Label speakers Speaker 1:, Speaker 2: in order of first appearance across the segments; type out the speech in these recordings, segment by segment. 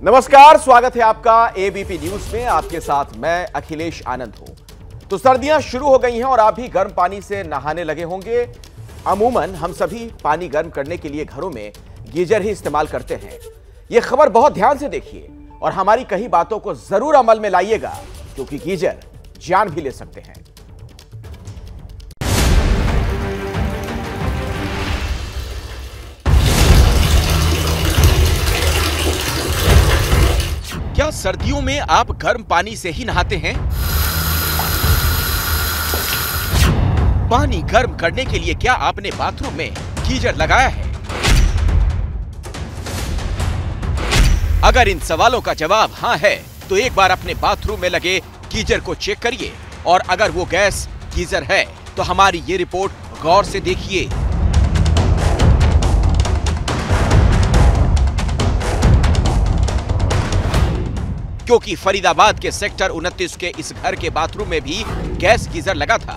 Speaker 1: नमस्कार, स्वागत है आपका एबीपी न्यूज में। आपके साथ मैं अखिलेश आनंद हूं। तो सर्दियां शुरू हो गई हैं और आप भी गर्म पानी से नहाने लगे होंगे। अमूमन हम सभी पानी गर्म करने के लिए घरों में गीजर ही इस्तेमाल करते हैं। यह खबर बहुत ध्यान से देखिए और हमारी कही बातों को जरूर अमल में लाइएगा, क्योंकि गीजर जान भी ले सकते हैं। क्या सर्दियों में आप गर्म पानी से ही नहाते हैं? पानी गर्म करने के लिए क्या आपने बाथरूम में गीजर लगाया है? अगर इन सवालों का जवाब हाँ है, तो एक बार अपने बाथरूम में लगे गीजर को चेक करिए, और अगर वो गैस गीजर है तो हमारी ये रिपोर्ट गौर से देखिए। क्योंकि फरीदाबाद के सेक्टर 29 के इस घर के बाथरूम में भी गैस गीजर लगा था।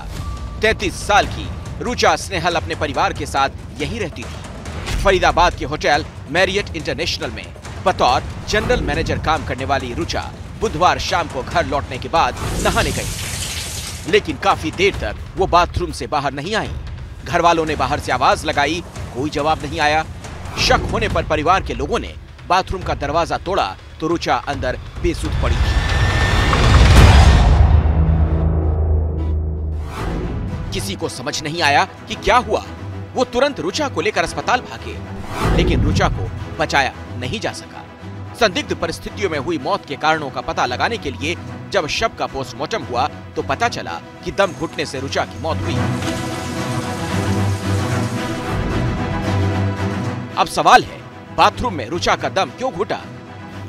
Speaker 1: 33 साल की रुचा स्नेहल अपने परिवार के साथ यहीं रहती थी। फरीदाबाद के होटल मैरियट इंटरनेशनल में बतौर जनरल मैनेजर काम करने वाली रुचा बुधवार शाम को घर लौटने के बाद नहाने गई, लेकिन काफी देर तक वो बाथरूम से बाहर नहीं आई। घर वालों ने बाहर से आवाज लगाई, कोई जवाब नहीं आया। शक होने पर परिवार के लोगों ने बाथरूम का दरवाजा तोड़ा तो रुचा अंदर बेसुध पड़ी थी। किसी को समझ नहीं आया कि क्या हुआ। वो तुरंत रुचा को लेकर अस्पताल भागे, लेकिन रुचा को बचाया नहीं जा सका। संदिग्ध परिस्थितियों में हुई मौत के कारणों का पता लगाने के लिए जब शव का पोस्टमार्टम हुआ तो पता चला कि दम घुटने से रुचा की मौत हुई। अब सवाल है, बाथरूम में रुचा का दम क्यों घुटा?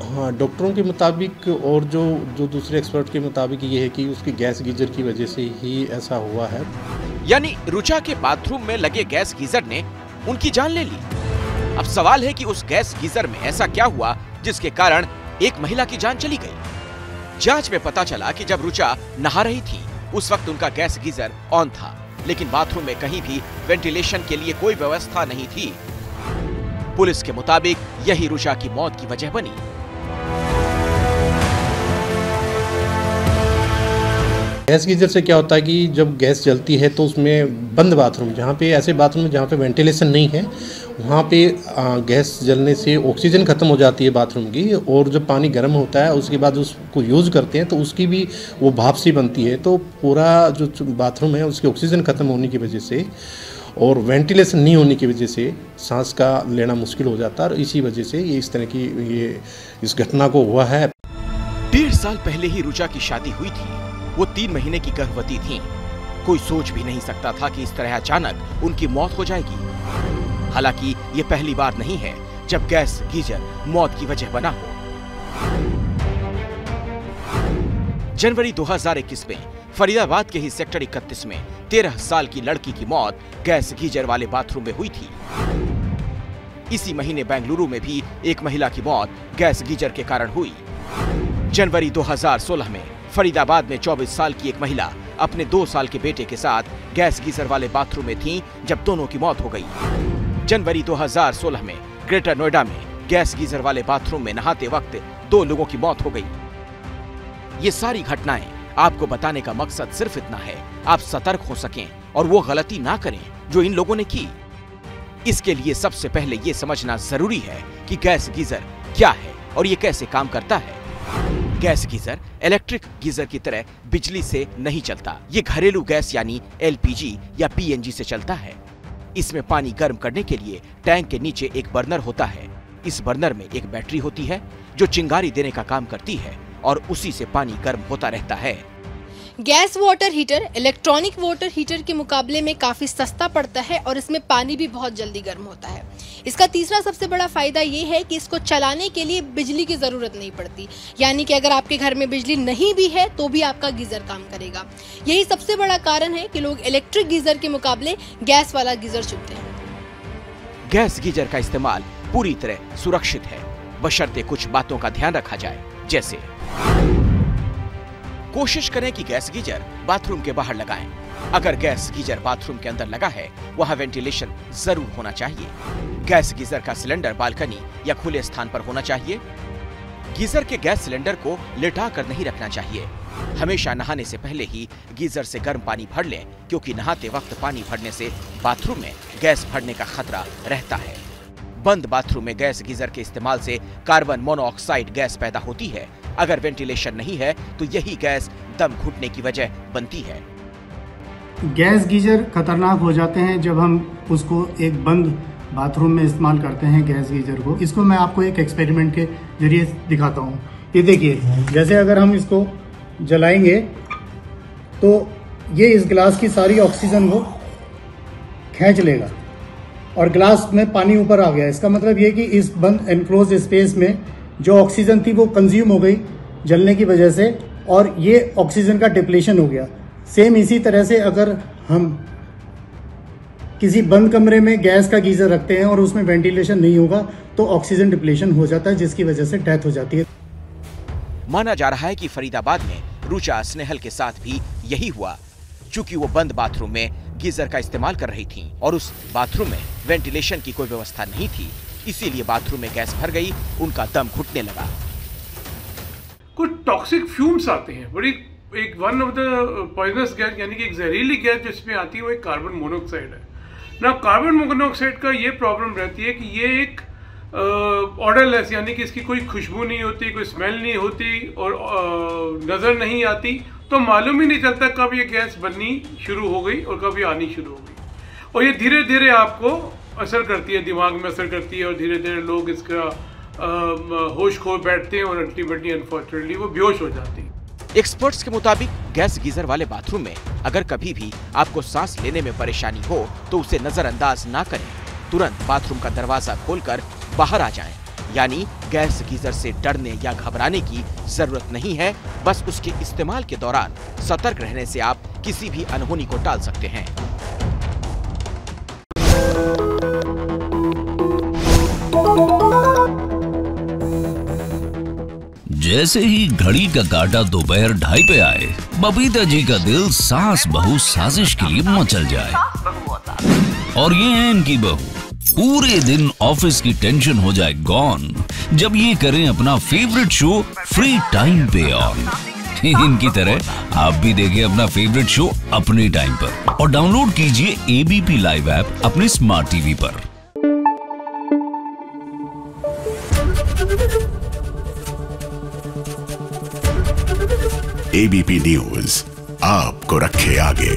Speaker 2: हाँ, डॉक्टरों के मुताबिक और जो दूसरे एक्सपर्ट के मुताबिक ये है कि उसकी गैस गीजर की वजह से ही ऐसा हुआ है।
Speaker 1: यानी रुचा के बाथरूम में लगे गैस गीजर ने उनकी जान ले ली। अब सवाल है कि उस गैस गीजर में ऐसा क्या हुआ जिसके कारण एक महिला की जान चली गई। जांच में पता चला कि जब रुचा नहा रही थी उस वक्त उनका गैस गीजर ऑन था, लेकिन बाथरूम में कहीं भी वेंटिलेशन के लिए कोई व्यवस्था नहीं थी। पुलिस के मुताबिक यही रुचा की मौत की वजह बनी।
Speaker 2: गैस गीजर से क्या होता है कि जब गैस जलती है तो उसमें बंद बाथरूम, जहाँ पे ऐसे बाथरूम जहाँ पे वेंटिलेशन नहीं है, वहाँ पे गैस जलने से ऑक्सीजन खत्म हो जाती है बाथरूम की, और जब पानी गर्म होता है उसके बाद उसको यूज़ करते हैं तो उसकी भी वो भाप सी बनती है। तो पूरा जो बाथरूम है उसकी ऑक्सीजन खत्म होने की वजह से और वेंटिलेशन नहीं होने की वजह से सांस का लेना मुश्किल हो जाता है, और इसी वजह से ये इस तरह की इस घटना को हुआ है।
Speaker 1: 1.5 साल पहले ही रुचा की शादी हुई थी। वो 3 महीने की गर्भवती थी। कोई सोच भी नहीं सकता था कि इस तरह अचानक उनकी मौत हो जाएगी। हालांकि ये पहली बार नहीं है जब गैस गीजर मौत की वजह बना हो। जनवरी 2021 में फरीदाबाद के ही सेक्टर 31 में 13 साल की लड़की की मौत गैस गीजर वाले बाथरूम में हुई थी। इसी महीने बेंगलुरु में भी एक महिला की मौत गैस गीजर के कारण हुई। जनवरी 2016 में फरीदाबाद में 24 साल की एक महिला अपने 2 साल के बेटे के साथ गैस गीजर वाले बाथरूम में थी जब दोनों की मौत हो गई। जनवरी 2016 में ग्रेटर नोएडा में गैस गीजर वाले बाथरूम में नहाते वक्त 2 लोगों की मौत हो गई। ये सारी घटनाएं आपको बताने का मकसद सिर्फ इतना है, आप सतर्क हो सकें और वो गलती ना करें जो इन लोगों ने की। इसके लिए सबसे पहले ये समझना जरूरी है कि गैस गीजर क्या है और ये कैसे काम करता है। गैस गीजर इलेक्ट्रिक गीजर की तरह बिजली से नहीं चलता। ये घरेलू गैस यानी एलपीजी या पीएनजी से चलता है। इसमें पानी गर्म करने के लिए टैंक के नीचे एक बर्नर होता है। इस बर्नर में एक बैटरी होती है जो चिंगारी देने का काम करती है और उसी से पानी गर्म होता रहता है।
Speaker 3: Gas water heater electronic water heater के मुकाबले में काफी सस्ता पड़ता है और इसमें पानी भी बहुत जल्दी गर्म होता है। इसका तीसरा सबसे बड़ा फायदा ये है कि इसको चलाने के लिए बिजली की जरूरत नहीं पड़ती, यानी कि अगर आपके घर में बिजली नहीं भी है तो भी आपका गीजर काम करेगा। यही सबसे बड़ा कारण है कि लोग इलेक्ट्रिक गीजर के मुकाबले गैस वाला गीजर चुनते हैं।
Speaker 1: गैस गीजर का इस्तेमाल पूरी तरह सुरक्षित है, बशर्ते कुछ बातों का ध्यान रखा जाए। जैसे कोशिश करें कि गैस गीजर बाथरूम के बाहर लगाएं। अगर गैस गीजर बाथरूम के अंदर लगा है, वहां वेंटिलेशन जरूर होना चाहिए। गैस गीजर का सिलेंडर बालकनी या खुले स्थान पर होना चाहिए। गीजर के गैस सिलेंडर को लिटा कर नहीं रखना चाहिए। हमेशा नहाने से पहले ही गीजर से गर्म पानी भर लें, क्योंकि नहाते वक्त पानी भरने से बाथरूम में गैस भरने का खतरा रहता है। बंद बाथरूम में गैस गीजर के इस्तेमाल से कार्बन मोनोऑक्साइड गैस पैदा होती है। अगर वेंटिलेशन नहीं है तो यही गैस दम घुटने की वजह बनती है।
Speaker 4: गैस गीजर खतरनाक हो जाते हैं जब हम उसको एक बंद बाथरूम में इस्तेमाल करते हैं गैस गीजर को। इसको मैं आपको एक एक्सपेरिमेंट के जरिए दिखाता हूँ। ये देखिए, जैसे अगर हम इसको जलाएंगे तो ये इस गिलास की सारी ऑक्सीजन को खींच लेगा और गिलास में पानी ऊपर आ गया। इसका मतलब ये कि इस बंद एनक्लोज स्पेस में जो ऑक्सीजन थी वो कंज्यूम हो गई जलने की वजह से, और ये ऑक्सीजन का डिप्लीशन हो गया। सेम इसी तरह से अगर हम किसी बंद कमरे में गैस का गीजर रखते हैं और उसमें वेंटिलेशन नहीं होगा तो ऑक्सीजन डिप्लीशन हो जाता है, जिसकी वजह से डेथ हो जाती है।
Speaker 1: माना जा रहा है कि फरीदाबाद में रुचा स्नेहल के साथ भी यही हुआ। चूंकि वो बंद बाथरूम में गीजर का इस्तेमाल कर रही थीं और उस बाथरूम में वेंटिलेशन की कोई व्यवस्था नहीं थी, इसीलिए बाथरूम में गैस भर गई, उनका दम घुटने लगा।
Speaker 5: कुछ टॉक्सिक फ्यूम्स आते हैं, बड़ी एक one of the poisonous gas यानी कि एक जहरीली गैस जिसमें आती है वो एक कार्बन मोनोऑक्साइड है ना। कार्बन मोनोऑक्साइड का ये प्रॉब्लम रहती है कि ये एक ऑडरलेस यानी कि इसकी कोई खुशबू नहीं होती, कोई स्मेल नहीं होती और नज़र नहीं आती, तो मालूम ही नहीं चलता कब ये गैस बननी शुरू हो गई और कब ये आनी शुरू हो गई। और ये धीरे धीरे आपको असर करती है, दिमाग में असर करती है और धीरे धीरे लोग इसका होश खो बैठते हैं और अल्टीमेटली अनफॉर्चुनेटली वो बेहोश हो जाती है।
Speaker 1: एक्सपर्ट्स के मुताबिक गैस गीजर वाले बाथरूम में अगर कभी भी आपको सांस लेने में परेशानी हो तो उसे नजरअंदाज ना करें। तुरंत बाथरूम का दरवाजा खोलकर बाहर आ जाएं। यानी गैस गीजर से डरने या घबराने की जरूरत नहीं है, बस उसके इस्तेमाल के दौरान सतर्क रहने से आप किसी भी अनहोनी को टाल सकते हैं।
Speaker 6: जैसे ही घड़ी का काटा दोपहर 2:30 पे आए, बबीता जी का दिल सास बहू साजिश के लिए मचल जाए। और ये है इनकी बहू, पूरे दिन ऑफिस की टेंशन हो जाए गॉन जब ये करें अपना फेवरेट शो फ्री टाइम पे ऑन। इनकी तरह आप भी देखें अपना फेवरेट शो अपने टाइम पर और डाउनलोड कीजिए एबीपी लाइव ऐप अपने स्मार्ट टीवी पर।
Speaker 7: एबीपी न्यूज आपको रखे आगे।